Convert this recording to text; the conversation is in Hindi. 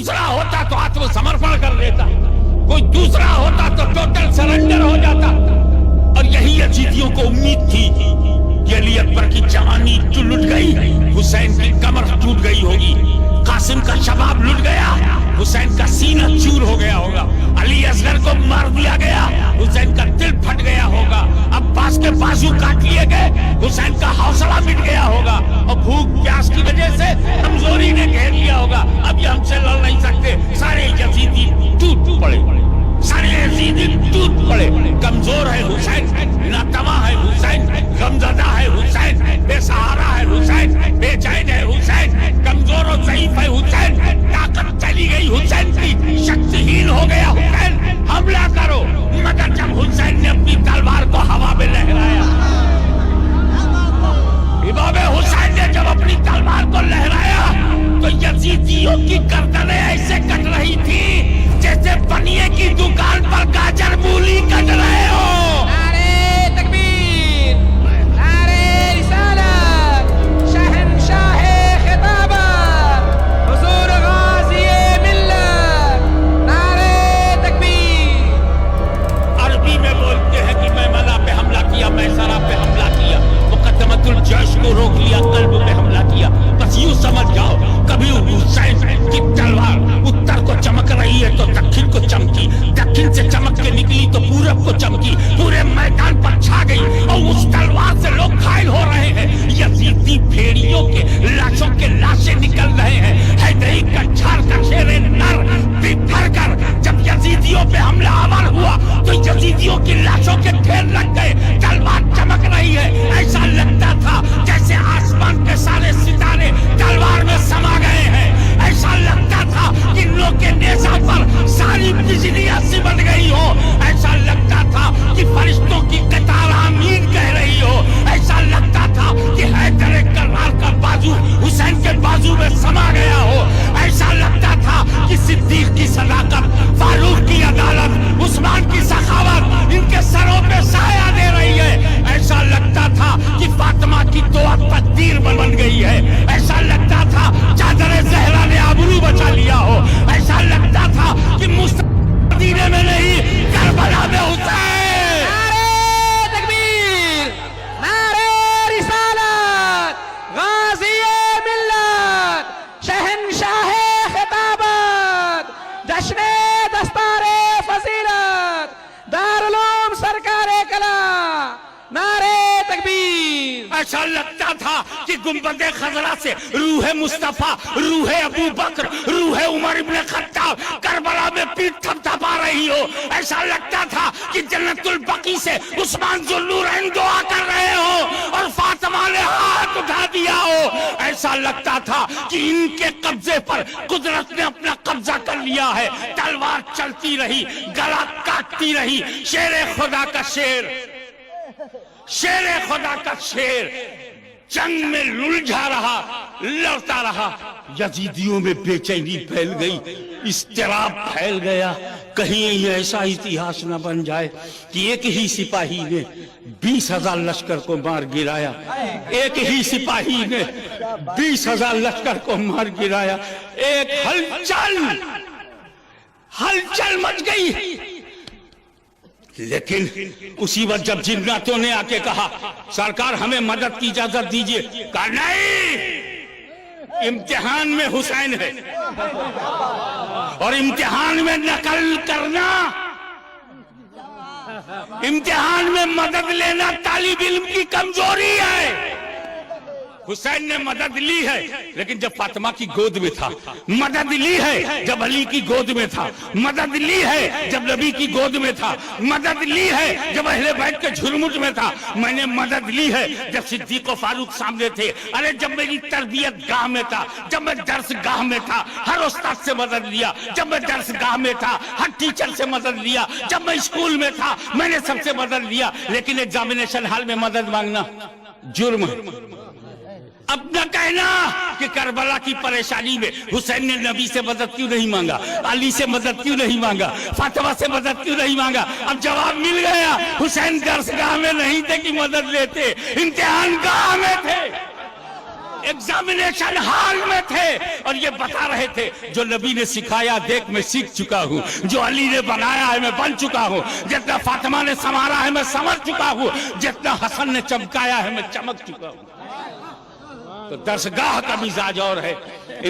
दूसरा होता तो आत्मसमर्पण कर देता, कोई दूसरा होता तो टोटल सरेंडर हो जाता। और यही यजीदियों को उम्मीद थी कि अली अकबर की जवानी तो लुट गई, हुसैन की कमर टूट गई होगी, कासिम का शबाब लुट गया, हुसैन का सीना चूर हो गया होगा, अली असगर को मार दिया गया, हुसैन का दिल फट गया होगा, अब्बास के बाजू काट लिए गए, हुसैन का हौसला मिट गया होगा, और भूख प्यास की वजह से कमजोरी ने घेर लिया होगा। अब ये हमसे लड़ नहीं सकते। सारे यजीदी टूट पड़े, सारे यजीदी टूट पड़े। कमजोर है हुसैन, नातवा है हुसैन, गमज़दा है हुसैन, बेसहारा है हुसैन, बेचैन है हुसैन, कमजोर और ज़ईफ है हुसैन, ताकत चली गई हुसैन की, शक्तिहीन हो गया हुसैन, हमला करो। मगर जब हुसैन ने अपनी तलवार को हवा में लहराया, इमाम हुसैन ने जब अपनी तलवार को लहराया तो यजीदियों की गर्दनें ऐसे कट रही थी जैसे बनिए की दुकान पर गाजर मूली कट रहे हो। नारे तकबीर, नारे रिसालत, शहंशाहे खिताबत, हुजूर गाज़िए मिल्लत, नारे तकबीर। अरबी में बोलते हैं कि मैं मना पे हमला किया, मैं सरा पे हमला किया, मुकद्दमतुल जैश को रोक लिया, कल्ब पे हमला किया। बस यूं समझ जाओ, कभी हुसैन की तलवार उत्तर को चमक रही है तो दक्षिण को चमकी, दक्षिण से चमक के निकली तो पूरब को चमकी, पूरे मैदान पर छा गई और उस तलवार से लोग घायल हो रहे हैं। यजीदी भेड़ियों के लाशों के लाशें निकल रहे हैं। हैदरी कछार का शेरे नर बिखर कर जब यजीदियों पे हमलावर हुआ तो यजीदियों की लाशों के ढेर लग गए। तलवार चमक रही है, ऐसा लगता था जैसे आसमान के सारे सितारे तलवार में समा गए हैं। ऐसा लगता था कि लोग के नेज़ा पर सारी बिजलियां सिमट गई हो। ऐसा लगता था कि फरिश्तों की कतार आमीन कह रही हो। ऐसा लगता था कि हैदर कर्रार का बाजू हुसैन के बाजू में समा गया हो। ऐसा लगता था कि सिद्दीक की सदाकत, फारूक की अदालत, उस्मान की सखावत इनके सरों पे साया दे रही है। ऐसा लगता था कि फातिमा की दुआ तकदीर बन गई है। ऐसा लगता था चादर ज़हरा ने आबरू बचा लिया हो। ऐसा लगता था कि मुस्तदीने में नहीं, करबला में हुसैन। नारे तकबीर, नारे रिसालत, गाज़िए मिल्लत, शहंशाहे खिताबत, जश्ने दस्तारे फजीलत, दारुल उलूम सरकारे कला, नारे तकबीर। ऐसा लगता था कि गुंबदे खजरा से रूह मुस्तफा, रूह अबू बकर, रूह उमर इब्ने खत्ताब करबला में पीठ थपथपा रही हो। ऐसा लगता था कि जन्नतुल बकी से उस्मान ज़ुन्नूरैन दुआ कर रहे हो और फातिमा ने हाथ उठा दिया हो। ऐसा लगता था कि इनके कब्जे पर कुदरत ने अपना कब्जा कर लिया है। तलवार चलती रही, गला काटती रही। शेर खुदा का शेर, शेर खुदा का शेर जंग में लुलझा रहा, लड़ता रहा। यजीदियों में बेचैनी फैल गई, इस्तिराब फैल गया। कहीं ऐसा इतिहास न बन जाए कि एक ही सिपाही ने 20,000 लश्कर को मार गिराया, एक ही सिपाही ने 20,000 लश्कर को मार गिराया। एक हलचल मच गई। लेकिन उसी वक्त जब जिन्नातों ने आके कहा सरकार हमें मदद की इजाजत दीजिए, कहा नहीं, इम्तिहान में हुसैन है और इम्तिहान में नकल करना, इम्तिहान में मदद लेना तालिब इल्म की कमजोरी है। हुसैन ने मदद ली है लेकिन जब फातिमा की गोद में था, मदद ली है जब अली की गोद में था, मदद ली है जब नबी की गोद में था, मदद ली है जब अहले बैत के झुरमुट में था, मैंने मदद ली है जब सिद्दीक और फारूक सामने थे। अरे जब मेरी तरबियत गाह में था, जब मैं दर्स गाह में था, हर उस्ताद से मदद लिया। जब मैं दर्स गाह में था, हर टीचर से मदद लिया। जब मैं स्कूल में था, मैंने सबसे मदद लिया। लेकिन एग्जामिनेशन हॉल में मदद मांगना जुर्म। अब न कहना कि करबला की परेशानी में हुसैन ने नबी से मदद क्यों नहीं मांगा, अली से मदद क्यों नहीं मांगा, फातिमा से मदद क्यों नहीं मांगा। अब जवाब मिल गया, हुसैन दरसगाह में नहीं थे कि मदद लेते, इम्तिहान गाह में थे। एग्जामिनेशन हॉल में थे और ये बता रहे थे, जो नबी ने सिखाया देख मैं सीख चुका हूं, जो अली ने बनाया है मैं बन चुका हूं, जितना फातिमा ने संवारा है मैं संवर चुका हूं, जितना हसन ने चमकाया है मैं चमक चुका हूं। तो दरसगाह का मिजाज और है।